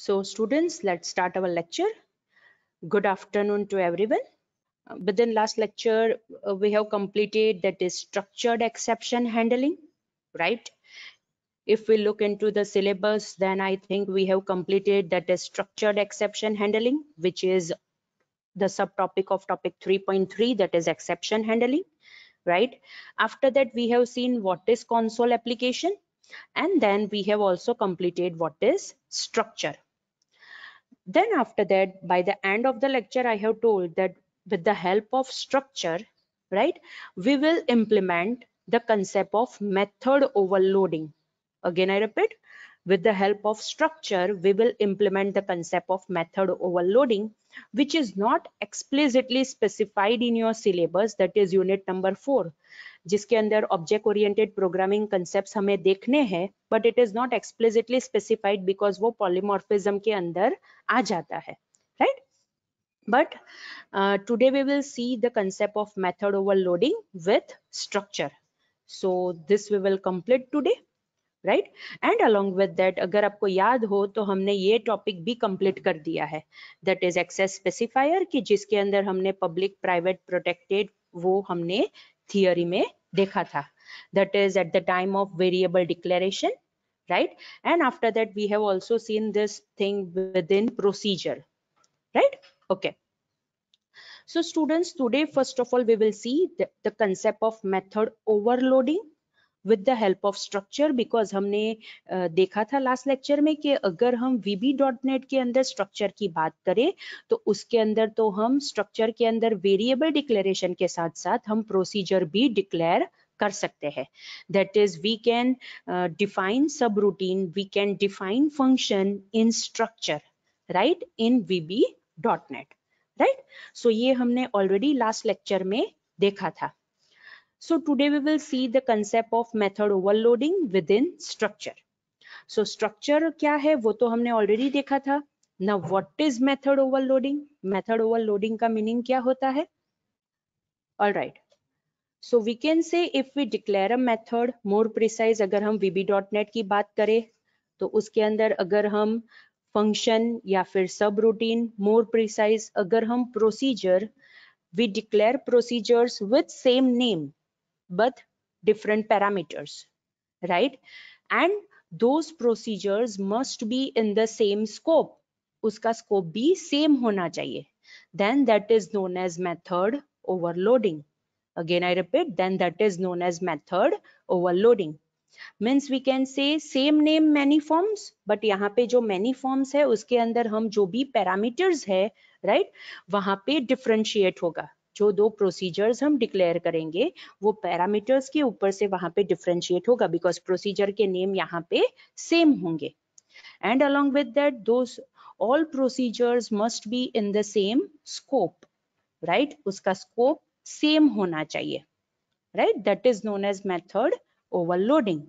So students, let's start our lecture. Good afternoon to everyone. Within last lecture, we have completed that is structured exception handling, right? If we look into the syllabus, then I think we have completed that is structured exception handling, which is the subtopic of topic 3.3, that is exception handling, right? After that, we have seen what is console application, and then we have also completed what is structure. Then after that, by the end of the lecture, I have told that with the help of structure, right, we will implement the concept of method overloading. Again, I repeat, with the help of structure, we will implement the concept of method overloading, which is not explicitly specified in your syllabus, that is unit number 4. जिसके अंदर object oriented programming concepts हमें देखने हैं, but it is not explicitly specified because वो polymorphism के अंदर आ जाता है, right? But today we will see the concept of method overloading with structure. So this we will complete today, right? And along with that, अगर आपको याद हो तो हमने ये टॉपिक भी कंप्लीट कर दिया है, that is access specifier, कि जिसके अंदर हमने पब्लिक प्राइवेट प्रोटेक्टेड वो हमने थियरी में देखा था, that is at the time of variable declaration, right? And after that we have also seen this thing within procedure, right? Okay. So students, today first of all we will see the concept of method overloading with the help of structure, because हमने देखा था last lecture में कि अगर हम VB.NET के अंदर structure की बात करें तो उसके अंदर तो हम स्ट्रक्चर के अंदर वेरिएबल डिक्लेरेशन के साथ साथ हम प्रोसीजर भी डिक्लेयर कर सकते हैं. That is we can define subroutine, we can define function in structure, right, इन VB.NET, राइट? सो ये हमने ऑलरेडी लास्ट लेक्चर में देखा था. So today we will see the concept of method overloading within structure. So structure क्या है वो तो हमने already देखा था. Now what is method overloading? Method overloading का meaning क्या होता है? All right. So we can say if we declare a method, more precise अगर हम VB.NET की बात करें तो उसके अंदर अगर हम function या फिर subroutine, more precise अगर हम procedure, we declare procedures with same name but different parameters, right? And those procedures must be in the same scope. उसका scope भी same होना चाहिए. Then that is known as method overloading. Again I repeat, then that is known as method overloading. Means we can say same name many forms, but यहाँ पे जो many forms है उसके अंदर हम जो भी parameters है, right, वहाँ पे differentiate होगा. जो दो प्रोसीजर्स हम डिक्लेयर करेंगे वो पैरामीटर्स के ऊपर से वहां पे डिफरेंशिएट होगा, बिकॉज प्रोसीजर के नेम यहाँ पे सेम होंगे. And along with that those all procedures must be in the same scope, right? उसका स्कोप सेम होना चाहिए, right? That is known as method overloading.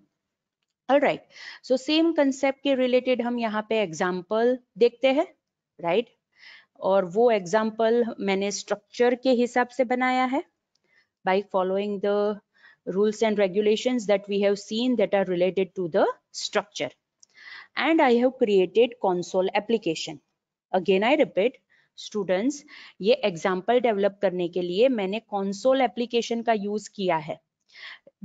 Alright, so same concept के related हम यहाँ पे एग्जांपल देखते हैं, राइट? और वो एग्जाम्पल मैंने स्ट्रक्चर के हिसाब से बनाया है by following the rules and regulations that we have seen that are related to the structure. And I have created console application. Again I repeat students, ये example develop करने के लिए मैंने console application का use किया है.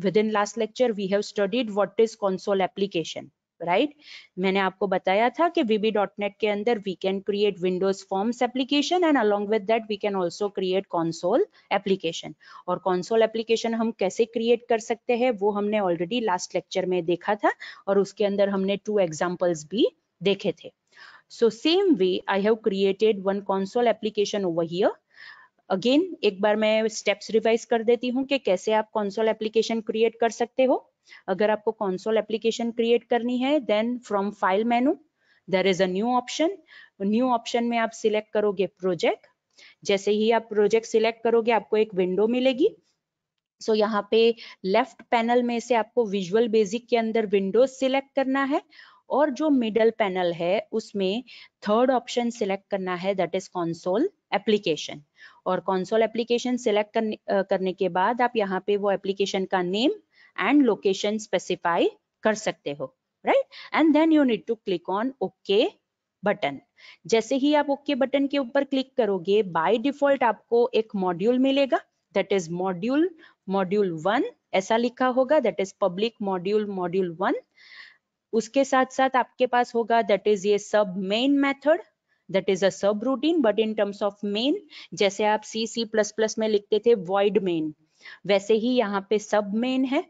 Within last lecture we have studied what is console application, right? मैंने आपको बताया था कि VB.NET के अंदर we can create Windows forms application and along with that we can also create console application. और कंसोल एप्लीकेशन हम कैसे क्रिएट कर सकते हैं वो हमने ऑलरेडी लास्ट लेक्चर में देखा था और उसके अंदर हमने 2 एग्जांपल्स भी देखे थे. So same way I have created one console application over here. Again एक बार मैं स्टेप्स रिवाइज कर देती हूँ कि कैसे आप कंसोल एप्लीकेशन क्रिएट कर सकते हो. अगर आपको कंसोल एप्लीकेशन क्रिएट करनी है then from file menu there is a new option. New option में आप सिलेक्ट करोगे प्रोजेक्ट. जैसे ही आप प्रोजेक्ट सिलेक्ट करोगे आपको एक विंडो मिलेगी. सो यहाँ पे लेफ्ट पैनल में से आपको विजुअल बेसिक के अंदर विंडोज सिलेक्ट करना है और जो मिडल पैनल है उसमें थर्ड ऑप्शन सिलेक्ट करना है, दैट इज कंसोल एप्लीकेशन. और कंसोल एप्लीकेशन सिलेक्ट करने के बाद आप यहाँ पे वो एप्लीकेशन का नेम and location specify कर सकते हो, right? And then you need to click on OK button. जैसे ही आप ओके बटन के ऊपर क्लिक करोगे, बाय डिफॉल्ट आपको एक मॉड्यूल मिलेगा, दैट इज मॉड्यूल 1 ऐसा लिखा होगा, दैट इज पब्लिक मॉड्यूल 1। उसके साथ साथ आपके पास होगा दैट इज ये sub main method, that is a subroutine but in terms of main. जैसे आप C++ में लिखते थे void main, वैसे ही यहाँ पे सब मेन है।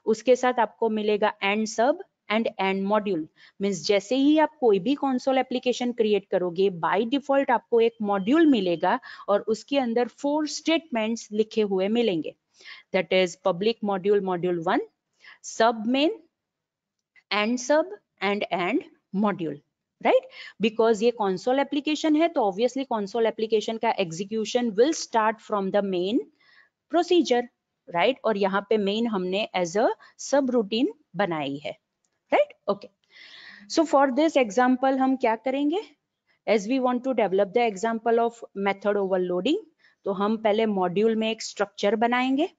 उसके साथ आपको मिलेगा एंड सब एंड मॉड्यूल। मीन्स जैसे ही आप कोई भी कंसोल एप्लीकेशन क्रिएट करोगे, बाय डिफॉल्ट आपको एक मॉड्यूल मिलेगा और उसके अंदर 4 स्टेटमेंट्स लिखे हुए मिलेंगे, दैट इज पब्लिक मॉड्यूल 1, सब मेन, एंड सब एंड मॉड्यूल, राइट। बिकॉज ये कंसोल एप्लीकेशन है तो ऑब्वियसली कंसोल एप्लीकेशन का execution will start from the main procedure, right. और यहाँ पे मेन हमने एज अ सब रूटीन बनाई है, right. Okay, so for this example हम क्या करेंगे, as we want to develop the example of method overloading, तो हम पहले मॉड्यूल में एक स्ट्रक्चर बनाएंगे,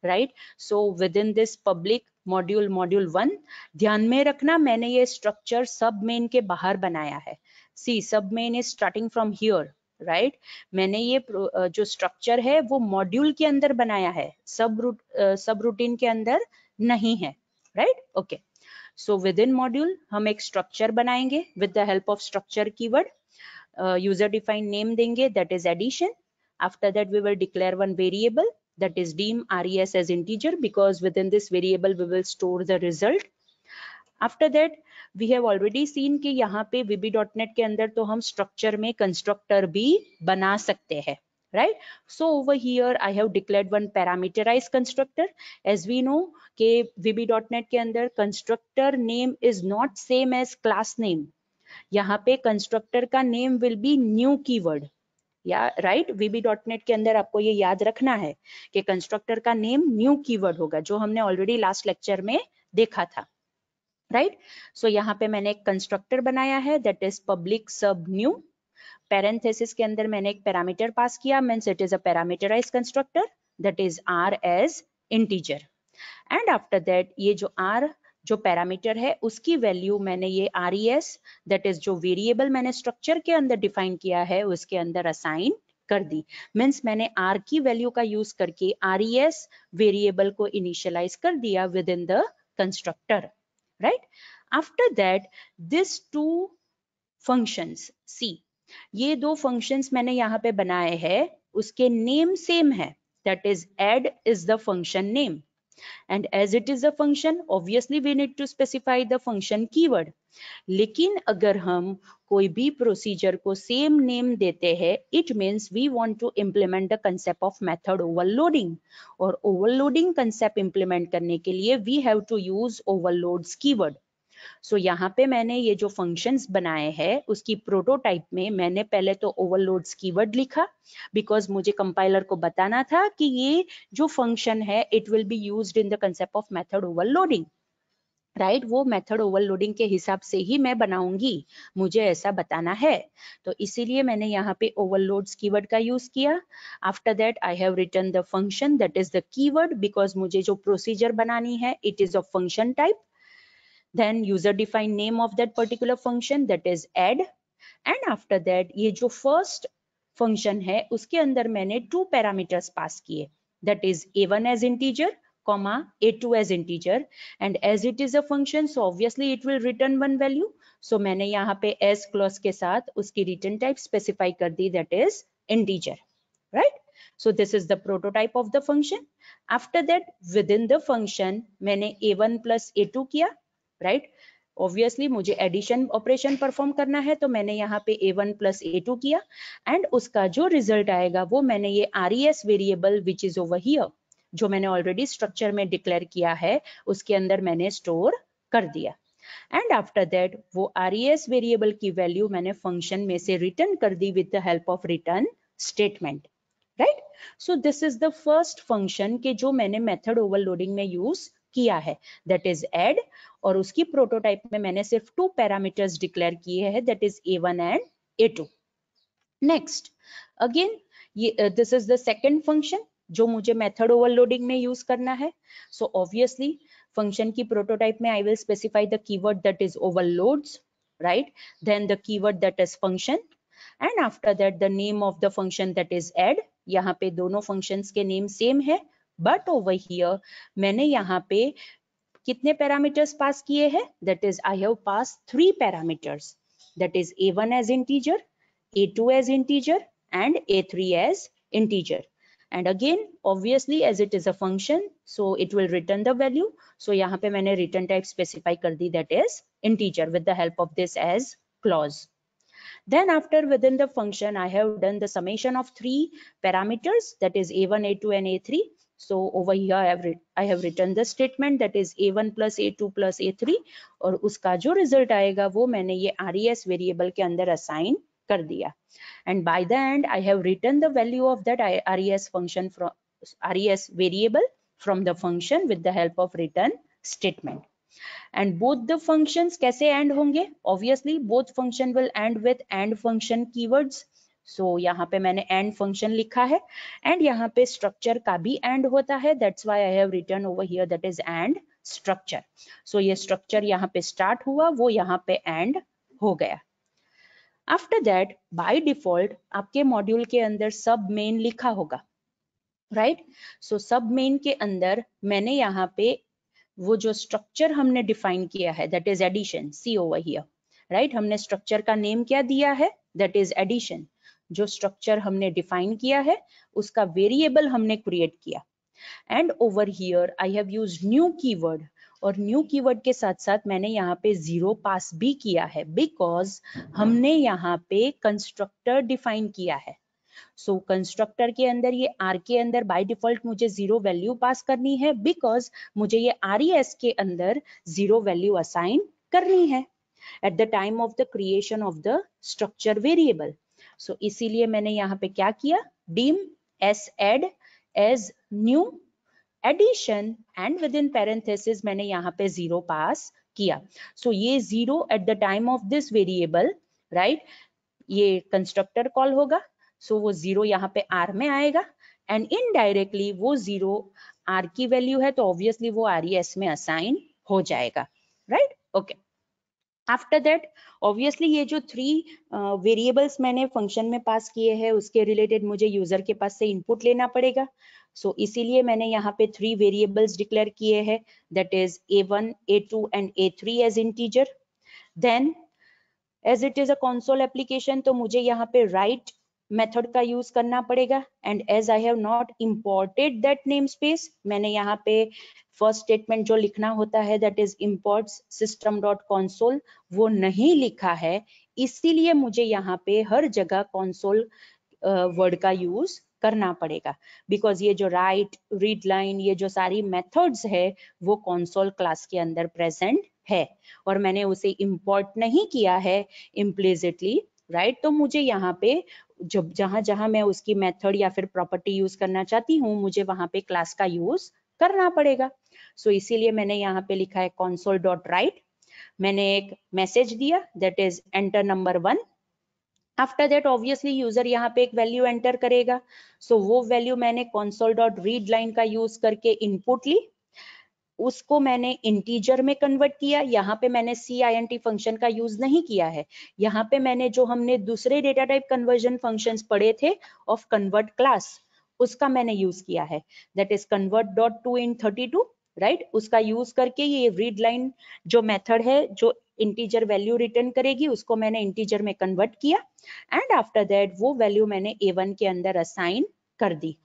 right. So within this public module 1, ध्यान में रखना मैंने ये स्ट्रक्चर सब मेन के बाहर बनाया है। सी सब main is starting from here, right. मैंने ये जो स्ट्रक्चर है वो मॉड्यूल के अंदर बनाया है, सब रूटीन के अंदर नहीं है, right. Okay, so with in module हम एक स्ट्रक्चर बनाएंगे with the help of structure keyword. user defined name देंगे, that is addition. After that we will declare one variable, that is deem res as integer, because within this variable we will store the result. After that we have already seen कि यहाँ पे VB.NET के अंदर तो हम structure में constructor भी बना सकते हैं, right? So over here I have declared one parameterized constructor. As we know कि VB.NET के अंदर constructor name is not same as class name. यहाँ पे कंस्ट्रक्टर का name will be new keyword, या राइट। VB.NET के अंदर आपको ये याद रखना है कि कंस्ट्रक्टर का नेम न्यू कीवर्ड होगा, जो हमने ऑलरेडी लास्ट लेक्चर में देखा था, राइट। सो यहाँ पे मैंने एक कंस्ट्रक्टर बनाया है, that is public sub new. Parenthesis के अंदर मैंने एक पैरामीटर पास किया, means it is a parameterized constructor, that is r as integer. And after that ये जो r जो पैरामीटर है उसकी वैल्यू मैंने ये res, दैट इज जो वेरिएबल मैंने स्ट्रक्चर के अंदर डिफाइन किया है उसके अंदर असाइन कर दी। मीन्स मैंने r की वैल्यू का यूज करके res वेरिएबल को इनिशियलाइज कर दिया within the constructor, right. After that this two functions, see ये दो फंक्शंस मैंने यहाँ पे बनाए हैं, उसके नेम सेम है, that is add is the function name. And as it is a function, obviously we need to specify the function keyword. लेकिन अगर हम कोई भी प्रोसीजर को सेम नेम देते हैं, it means we want to implement the concept of method overloading. और overloading concept implement करने के लिए we have to use overloads keyword. सो यहाँ पे मैंने ये जो फंक्शंस बनाए हैं उसकी प्रोटोटाइप में मैंने पहले तो ओवरलोड्स कीवर्ड लिखा, बिकॉज मुझे कंपाइलर को बताना था कि ये जो फंक्शन है it will be used in the concept of method overloading, right. वो मेथड ओवरलोडिंग के हिसाब से ही मैं बनाऊंगी, मुझे ऐसा बताना है, तो इसीलिए मैंने यहाँ पे ओवरलोड्स कीवर्ड का यूज किया। After that I have written the function, that is the keyword, because मुझे जो प्रोसीजर बनानी है it is of function type. then user define name of that particular function, that is add. and after that ये जो first function है उसके अंदर मैंने 2 parameters पास किए, that is a1 as integer comma a2 as integer, and as it is a function so obviously it will return one value. so मैंने यहाँ पे as clause के साथ उसकी return type specify कर दी, that is integer, right. so this is the prototype of the function. after that within the function मैंने a1 plus a2 किया, right. Obviously मुझे एडिशन ऑपरेशन परफॉर्म करना है तो मैंने यहाँ पे a1 प्लस a2 किया, एंड उसका जो रिजल्ट आएगा वो मैंने ये res variable which is over here, जो मैंने ऑलरेडी स्ट्रक्चर में डिक्लेयर किया है उसके अंदर मैंने स्टोर कर दिया। एंड आफ्टर दैट वो res वेरिएबल की वैल्यू मैंने फंक्शन में से रिटर्न कर दी with the help of return statement, right. So this is the first function के जो मैंने मेथड ओवरलोडिंग में यूज किया है, दैट इज add, और उसकी प्रोटोटाइप में मैंने सिर्फ 2 पैरामीटर्स डिक्लेयर किए हैं, that is a1 and a2। Next again ये this is the second function जो मुझे मेथड ओवरलोडिंग में यूज करना है। सो ऑब्वियसली फंक्शन की प्रोटोटाइप में I will specify the keyword that is overloads, right? Then the keyword that is function, and after that the name of the function that is add. यहाँ पे दोनों functions के name same है, but over here मैंने यहाँ पे कितने parameters pass किए हैं? That is I have passed 3 parameters, that is a1 as integer, a2 as integer and a3 as integer. And again obviously as it is a function so it will return the value. So यहाँ पे मैंने return type specify कर दी, that is integer, with the help of this as clause. Then after within the function I have done the summation of 3 parameters, that is a1, a2 and a3. So over here I have written the statement, that is a1 plus a2 plus a3, और उसका जो result आएगा वो मैंने ये res variable के अंदर assign कर दिया. And by the end I have written the value of that res function from res variable from the function with the help of return statement. And both the functions कैसे end होंगे? Obviously both function will end with and function keywords. So यहाँ पे मैंने and function लिखा है, and यहाँ पे structure का भी and होता है, that's why I have written over here that is and structure. So ये structure यहाँ पे start हुआ, वो यहाँ पे end हो गया. After that by default आपके module के अंदर sub main लिखा होगा, right? So sub main के अंदर मैंने यहाँ पे वो जो स्ट्रक्चर हमने डिफाइन किया है, that is addition, see over here, right? हमने स्ट्रक्चर का नेम क्या दिया है? That is addition. जो स्ट्रक्चर हमने डिफाइन किया है उसका वेरिएबल हमने क्रिएट किया. And over here I have used new keyword, और न्यू कीवर्ड के साथ साथ मैंने यहाँ पे 0 पास भी किया है, बिकॉज हमने यहाँ पे कंस्ट्रक्टर डिफाइन किया है. सो कंस्ट्रक्टर के अंदर ये आर के अंदर बाय डिफॉल्ट मुझे 0 वैल्यू पास करनी है, बिकॉज मुझे ये RES के अंदर 0 वैल्यू असाइन करनी है at the time of the creation of the structure variable. So इसीलिए मैंने यहाँ पे क्या किया? dim s add as new addition and within parenthesis मैंने यहाँ पे 0 पास किया. सो ये 0 eight the time of this variable, right? ये कंस्ट्रक्टर कॉल होगा, सो वो 0 यहाँ पे R में आएगा, एंड इनडायरेक्टली वो 0 R की वैल्यू है तो ऑब्वियसली वो RES में असाइन हो जाएगा, right? Okay. After that obviously ये जो 3 वेरिएबल्स मैंने फंक्शन में पास किए हैं उसके रिलेटेड मुझे यूजर के पास से इनपुट लेना पड़ेगा. सो इसीलिए मैंने यहाँ पे 3 वेरिएबल्स डिक्लेयर किए हैं, that is a1, a2 and a3 as integer. Then as it is a console application तो मुझे यहाँ पे राइट मेथड का यूज करना पड़ेगा, and as I have not imported that namespace, मैंने यहाँ पे फर्स्ट स्टेटमेंट जो लिखना होता है दैट इज imports system.console वो नहीं लिखा है, इसीलिए मुझे यहाँ पे हर जगह कंसोल वर्ड का यूज करना पड़ेगा, बिकॉज ये जो राइट, रीड लाइन, ये जो सारी मेथड्स है वो कंसोल क्लास के अंदर प्रेजेंट है, और मैंने उसे इंपोर्ट नहीं किया है इम्प्लिसिटली, राइट? तो मुझे यहाँ पे जब जहां मैं उसकी मेथड या फिर प्रॉपर्टी यूज करना चाहती हूँ मुझे वहां पे क्लास का यूज करना पड़ेगा. सो इसीलिए मैंने यहाँ पे लिखा है console.write. मैंने एक मैसेज दिया that is enter number 1. After that obviously user यहाँ पे एक वैल्यू एंटर करेगा, सो वो वैल्यू मैंने console.readline का यूज करके इनपुट ली, उसको मैंने इंटीजर में कन्वर्ट किया. यहाँ पे मैंने cint फंक्शन का यूज नहीं किया है, यहाँ पे मैंने जो हमने दूसरे डेटा टाइप कन्वर्जन फंक्शंस पढ़े थे ऑफ कन्वर्ट क्लास उसका मैंने यूज किया है, दैट इज convert.toInt32, राइट? उसका यूज करके ये रीड लाइन जो मेथड है जो इंटीजर वैल्यू रिटर्न करेगी उसको मैंने इंटीजर में कन्वर्ट किया, एंड आफ्टर दैट वो वैल्यू मैंने a1 के अंदर असाइन कर दी.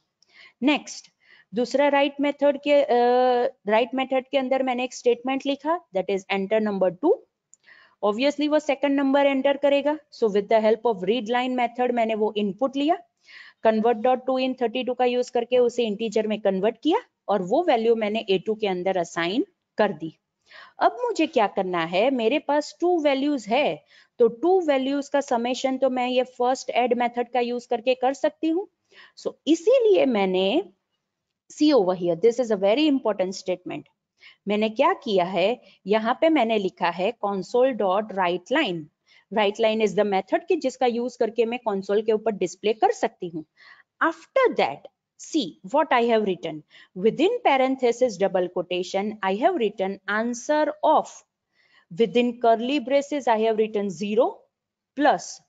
नेक्स्ट दूसरा राइट मेथड के अंदर मैंने एक स्टेटमेंट लिखा that is enter number 2. Obviously वो सेकंड नंबर एंटर करेगा, so with the help of read line method मैंने वो इनपुट लिया, convert.toInt32 का यूज करके उसे इंटीजर में कन्वर्ट किया, और वो वैल्यू मैंने a2 के अंदर असाइन कर दी. अब मुझे क्या करना है, मेरे पास 2 वैल्यूज है, तो 2 वैल्यूज का समेशन तो मैं ये फर्स्ट ऐड मेथड का यूज करके कर सकती हूँ. सो इसीलिए मैंने see over here, this is a very important statement. मैंने क्या किया है, यहाँ पे मैंने लिखा है console.writeLine. writeLine is the method कि जिसका यूज करके मैं console के ऊपर डिस्प्ले कर सकती हूँ. After that, see what I have written. Within parenthesis double quotation, I have written answer of. within curly braces I have written 0 plus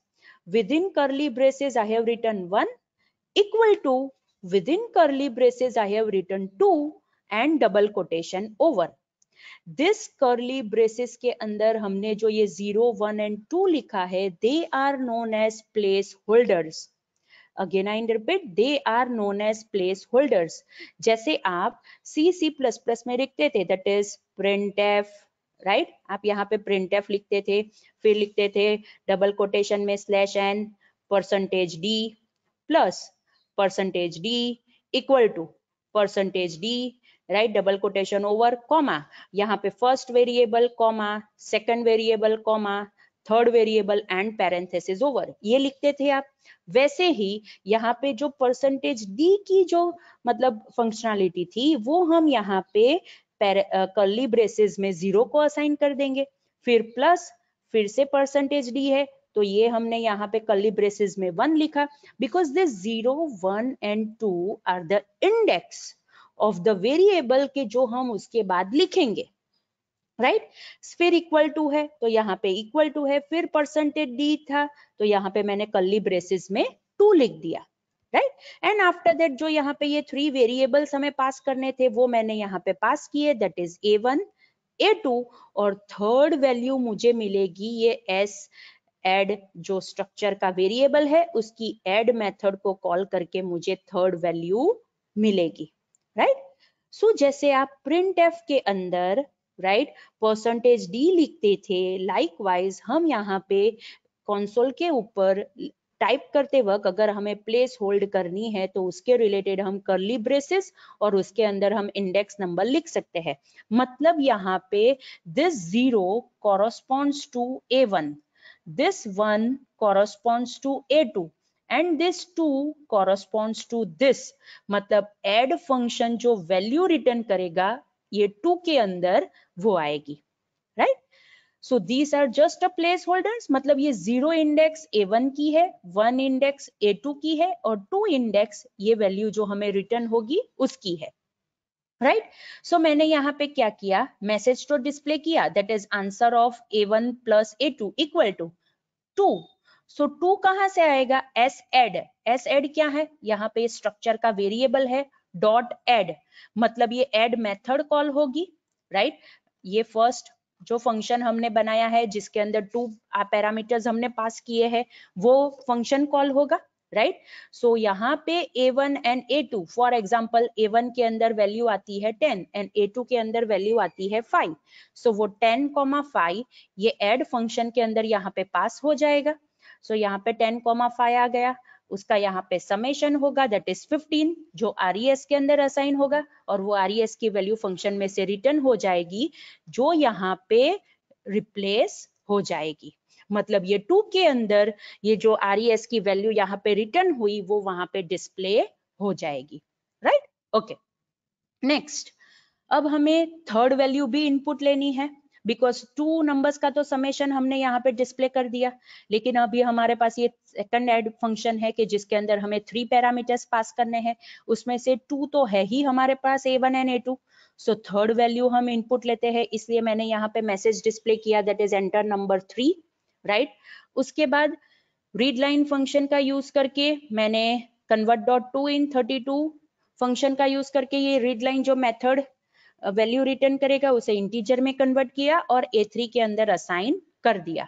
within curly braces I have written 1 equal to within curly braces I have written 2 and double quotation over. This curly braces के अंदर हमने जो ये 0, 1 and 2 लिखा है, they are known as place holders. Again I repeat, they are known as place holders. जैसे आप C++ में लिखते थे, that is printf, राइट आप यहाँ पे printf लिखते थे, फिर लिखते थे डबल कोटेशन में /n %d plus %d equal to %d, right double quotation over comma, यहाँ पे first variable comma, second variable comma, third variable and parenthesis over, ये लिखते थे आप। वैसे ही यहाँ पे जो %d की जो मतलब फंक्शनैलिटी थी वो हम यहाँ पे कर्ली ब्रेसेस में 0 को असाइन कर देंगे, फिर प्लस फिर से %d है तो ये हमने यहाँ पे कर्ली ब्रेसेस में 1 लिखा, because this 0, 1 and 2 are the index of the variable के जो हम उसके बाद लिखेंगे, राइट फिर इक्वल टू है तो यहाँ पे इक्वल टू है, फिर %d था तो यहाँ पे मैंने कर्ली ब्रेसेस में 2 लिख दिया, राइट एंड आफ्टर दैट जो यहाँ पे ये 3 वेरिएबल्स हमें पास करने थे वो मैंने यहाँ पे पास किए, दैट इज a1 a2 और थर्ड वैल्यू मुझे मिलेगी ये s एड जो स्ट्रक्चर का वेरिएबल है उसकी एड मेथड को कॉल करके मुझे थर्ड वैल्यू मिलेगी, राइट सो जैसे आप printf के अंदर राइट %d लिखते थे, लाइकवाइज हम यहाँ पे कंसोल के ऊपर टाइप करते वक्त अगर हमें प्लेस होल्ड करनी है तो उसके रिलेटेड हम कर्ली ब्रेसेस और उसके अंदर हम इंडेक्स नंबर लिख सकते हैं। मतलब यहाँ पे this 0 corresponds to a1, this 1 corresponds to a2 and this 2 corresponds to this, मतलब add फंक्शन जो वैल्यू रिटर्न करेगा ये 2 के अंदर वो आएगी, right so these are just a placeholders, मतलब ये 0 इंडेक्स a1 की है, 1 इंडेक्स a2 की है और 2 इंडेक्स ये वैल्यू जो हमें रिटर्न होगी उसकी है, राइट सो मैंने यहाँ पे क्या किया, मैसेज तो डिस्प्ले किया, that is answer of a1 plus a2 equal to 2, so 2 कहां से आएगा, s एड क्या है, यहाँ पे स्ट्रक्चर का वेरिएबल है डॉट एड, मतलब ये एड मेथड कॉल होगी, राइट ये फर्स्ट जो फंक्शन हमने बनाया है जिसके अंदर 2 पैरामीटर्स हमने पास किए हैं वो फंक्शन कॉल होगा, राइट सो यहाँ पे a1 and a2, for example a1 के अंदर वैल्यू आती है 10 एंड a2 के अंदर वैल्यू आती है 5, सो वो 10,5 ये एड फंक्शन के अंदर यहाँ पे पास हो जाएगा, सो यहाँ पे 10,5 आ गया, उसका यहाँ पे समेशन होगा दैट इज 15 जो RES के अंदर असाइन होगा और वो RES की वैल्यू फंक्शन में से रिटर्न हो जाएगी जो यहाँ पे रिप्लेस हो जाएगी, मतलब ये 2 के अंदर ये जो RES की वैल्यू यहाँ पे रिटर्न हुई वो वहां पे डिस्प्ले हो जाएगी, राइट ओके नेक्स्ट अब हमें थर्ड वैल्यू भी इनपुट लेनी है, बिकॉज 2 नंबर्स का तो समेशन हमने यहाँ पे डिस्प्ले कर दिया, लेकिन अभी हमारे पास ये सेकंड ऐड फंक्शन है कि जिसके अंदर हमें 3 पैरामीटर्स पास करने हैं, उसमें से 2 तो है ही हमारे पास a1 and a2, so third value हम इनपुट लेते हैं, इसलिए मैंने यहाँ पे मैसेज डिस्प्ले किया that is enter number 3, right उसके बाद रीड लाइन फंक्शन का यूज करके मैंने convert.toIn32 फंक्शन का यूज करके ये रीड लाइन जो मेथड वैल्यू रिटर्न करेगा उसे इंटीजर में कन्वर्ट किया और a3 के अंदर असाइन कर दिया,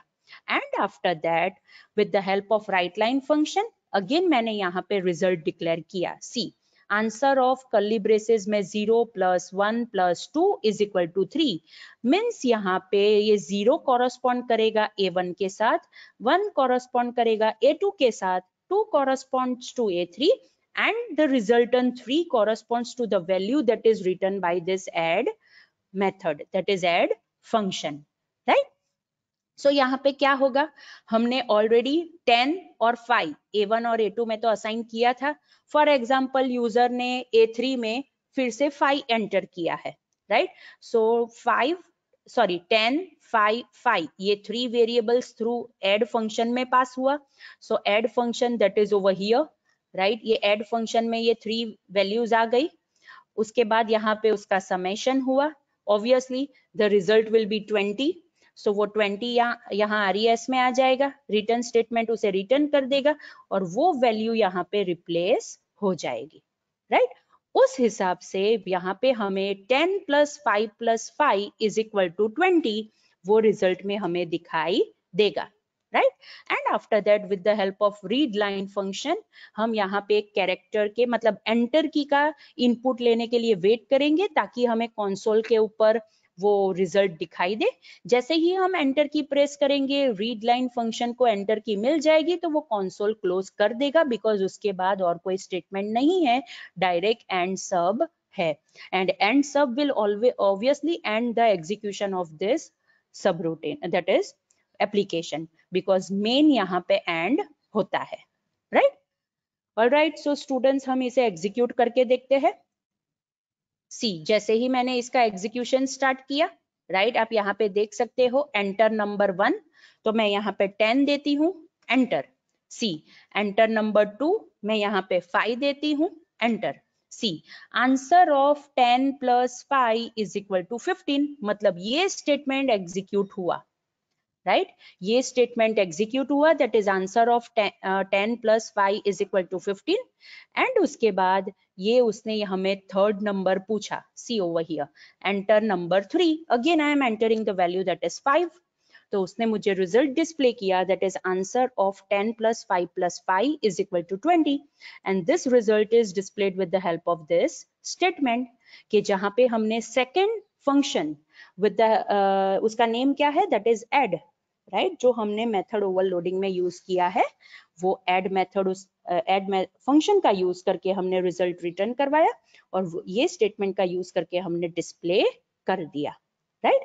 and after that with the help of write line function again मैंने यहाँ पे रिजल्ट डिक्लेयर किया, see answer of curly braces में 0 + 1 + 2 इज इक्वल टू 3, मीन्स यहाँ पे ये 0 कॉरस्पॉन्ड करेगा a1 के साथ, 1 कॉरस्पॉन्ड करेगा a2 के साथ, 2 corresponds to a3 and the resultant 3 corresponds to the value that is written by this add method, that is add function, right? So यहाँ पे क्या होगा, हमने ऑलरेडी 10 और 5 a1 और a2 में तो असाइन किया था, फॉर एग्जाम्पल यूजर ने a3 में फिर से 5 एंटर किया है, राइट सो 10 5 5 ये 3 वेरिएबल्स थ्रू एड फंक्शन में पास हुआ, so add function that is over here, right ये एड फंक्शन में ये 3 वैल्यूज आ गई, उसके बाद यहाँ पे उसका समेशन हुआ, obviously the result will be 20, सो वो 20 यहाँ RES में आ जाएगा, रिटर्न स्टेटमेंट उसे रिटर्न कर देगा और वो वैल्यू यहाँ पे रिप्लेस हो जाएगी, राइट। उस हिसाब से यहाँ पे हमें 10 + 5 + 5 = 20 वो रिजल्ट में हमें दिखाई देगा, right. And after that with the help of read line function हम यहाँ पे एक कैरेक्टर के मतलब एंटर की का इनपुट लेने के लिए वेट करेंगे ताकि हमें कंसोल के ऊपर वो रिजल्ट दिखाई दे। जैसे ही हम एंटर की प्रेस करेंगे, रीड लाइन फंक्शन को एंटर की मिल जाएगी तो वो कंसोल क्लोज कर देगा, बिकॉज उसके बाद और कोई स्टेटमेंट नहीं है, डायरेक्ट एंड सब है। एंड एंड सब will always obviously and the execution of this subroutine that is application, because main यहाँ पे एंड होता है, राइट। ऑलराइट, सो स्टूडेंट्स हम इसे एग्जीक्यूट करके देखते हैं। सी, जैसे ही मैंने इसका एग्जीक्यूशन स्टार्ट किया, राइट, आप यहाँ पे देख सकते हो एंटर नंबर 1, तो मैं यहाँ पे 10 देती हूँ, एंटर। सी, एंटर नंबर 2, मैं यहाँ पे 5 देती हूँ, एंटर। सी, आंसर ऑफ 10 + 5 = 15, मतलब ये स्टेटमेंट एग्जीक्यूट हुआ, राइट। ये स्टेटमेंट एग्जीक्यूट हुआ, that is answer of 10 + 5 = 15। And उसके बाद ये उसने हमें थर्ड नंबर पूछा, see over here, enter number 3, again I am entering the value that is 5, तो उसने मुझे रिजल्ट डिस्प्ले किया, that is answer of 10 + 5 + 5 = 20, and this result is displayed with the help of this statement, कि जहां पे हमने second function with the उसका name क्या है, दैट इज ऐड, राइट, जो हमने मेथड ओवरलोडिंग में यूज किया है, वो ऐड मेथड उस ऐड फंक्शन का यूज करके हमने रिजल्ट रिटर्न करवाया और ये स्टेटमेंट का यूज करके हमने डिस्प्ले कर दिया, right.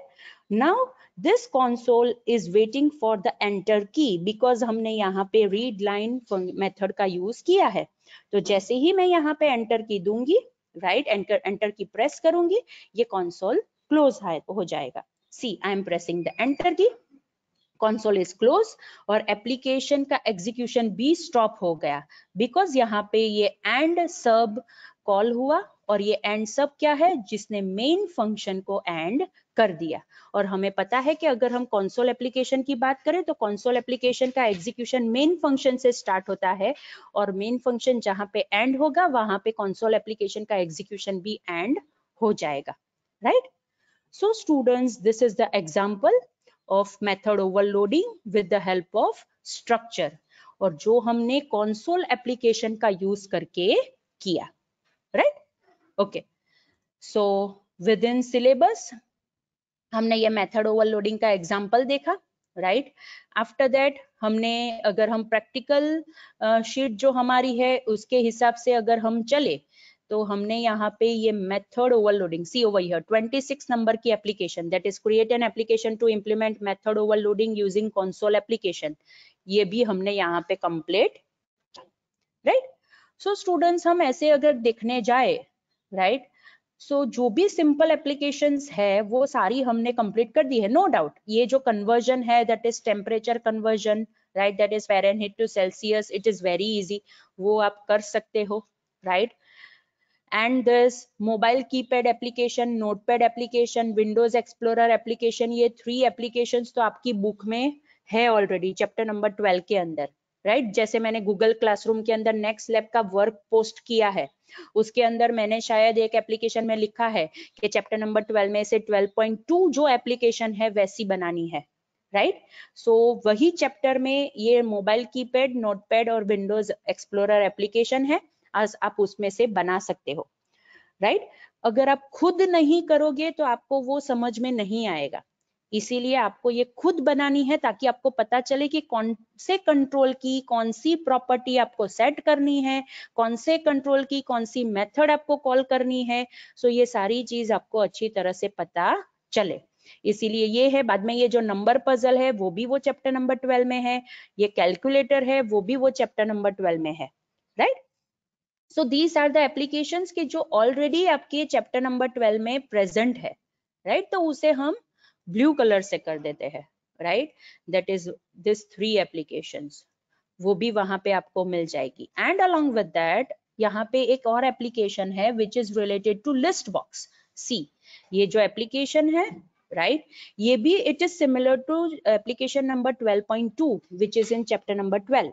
Now this console is waiting for the enter की, बिकॉज हमने यहाँ पे रीड लाइन मेथड का यूज किया है। तो जैसे ही मैं यहाँ पे एंटर की दूंगी, राइट, एंटर की प्रेस करूंगी, ये कंसोल क्लोज हो जाएगा। See, I am pressing the enter key, console is close और एप्लीकेशन का एग्जीक्यूशन भी स्टॉप हो गया, बिकॉज यहाँ पे ये एंड सब कॉल हुआ और ये एंड सब क्या है, जिसने मेन फंक्शन को एंड कर दिया। और हमें पता है कि अगर हम कंसोल एप्लीकेशन की बात करें तो कंसोल एप्लीकेशन का एग्जीक्यूशन मेन फंक्शन से स्टार्ट होता है और मेन फंक्शन जहां पे एंड होगा वहां पे कंसोल एप्लीकेशन का एग्जीक्यूशन भी एंड हो जाएगा, right. So students, this is the example of method overloading with the help of structure, और जो हमने console application का यूज करके किया, right? Okay, so within syllabus हमने ये मेथड ओवरलोडिंग का एग्जाम्पल देखा, राइट। आफ्टर दैट हमने, अगर हम प्रैक्टिकल शीट जो हमारी है उसके हिसाब से अगर हम चले तो हमने यहाँ पे ये method overloading, see over here 26 number की application, that is create an application to implement method overloading using console application, ये भी हमने यहाँ पे कंप्लीट, राइट। सो स्टूडेंट्स, हम ऐसे अगर देखने जाए, राइट, सो जो भी सिंपल एप्लीकेशंस है वो सारी हमने कंप्लीट कर दी है, नो डाउट। ये जो कन्वर्जन है, that is temperature conversion, right, that is Fahrenheit to Celsius, it is very easy, वो आप कर सकते हो, right. And this mobile keypad application, notepad application, Windows Explorer application, ये 3 एप्लीकेशंस तो आपकी बुक में है ऑलरेडी चैप्टर नंबर 12 के अंदर, राइट। जैसे मैंने गूगल क्लासरूम के अंदर नेक्स्ट लैब का वर्क पोस्ट किया है, उसके अंदर मैंने शायद एक एप्लीकेशन में लिखा है कि चैप्टर नंबर 12 में से 12.2 जो एप्लीकेशन है वैसी बनानी है, राइट। सो वही चैप्टर में ये मोबाइल कीपैड, नोटपैड और विंडोज एक्सप्लोरर एप्लीकेशन है, आज आप उसमें से बना सकते हो, राइट। अगर आप खुद नहीं करोगे तो आपको वो समझ में नहीं आएगा, इसीलिए आपको ये खुद बनानी है ताकि आपको पता चले कि कौन से कंट्रोल की कौन सी प्रॉपर्टी आपको सेट करनी है, कौन से कंट्रोल की कौन सी मेथड आपको कॉल करनी है। सो ये सारी चीज आपको अच्छी तरह से पता चले, इसीलिए ये है। बाद में ये जो नंबर पजल है वो भी वो चैप्टर नंबर 12 में है, ये कैलकुलेटर है वो भी वो चैप्टर नंबर 12 में है, राइट। So these are the applications के जो ऑलरेडी आपके चैप्टर नंबर 12 में प्रेजेंट है, राइट। तो उसे हम ब्लू कलर से कर देते हैं, right, that is this 3 applications, वो भी वहां पे आपको मिल जाएगी। एंड अलोंग विद दैट यहाँ पे एक और एप्लीकेशन है which is related to list box. See, ये जो एप्लीकेशन है राइट ये भी it is similar to application number 12.2 which is in chapter number 12,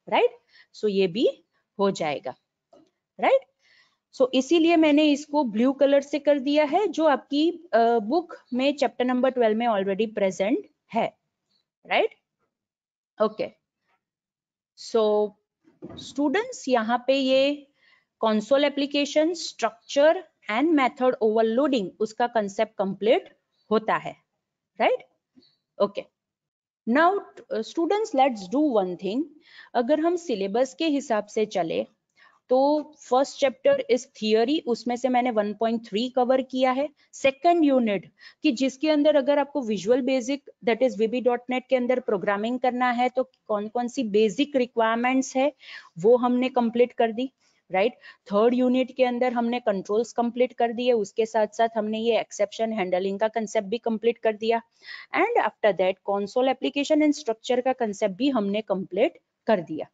right. So ये भी हो जाएगा, राइट। सो इसीलिए मैंने इसको ब्लू कलर से कर दिया है, जो आपकी बुक में चैप्टर नंबर 12 में ऑलरेडी प्रेजेंट है, राइट। ओके, सो स्टूडेंट्स यहाँ पे ये console application structure and method overloading उसका कंसेप्ट कंप्लीट होता है, right. Okay, now students let's do one thing. अगर हम सिलेबस के हिसाब से चले तो फर्स्ट चैप्टर इज थियरी, उसमें से मैंने 1.3 कवर किया है। सेकंड यूनिट कि जिसके अंदर अगर आपको visual basic that is VB.NET के अंदर प्रोग्रामिंग करना है तो कौन कौन सी बेसिक रिक्वायरमेंट्स है वो हमने कंप्लीट कर दी, राइट। थर्ड यूनिट के अंदर हमने कंट्रोल्स कंप्लीट कर दिए, उसके साथ साथ हमने ये एक्सेप्शन हैंडलिंग का कंसेप्ट भी कंप्लीट कर दिया, and after that console application and structure का कंसेप्ट भी हमने कंप्लीट कर दिया,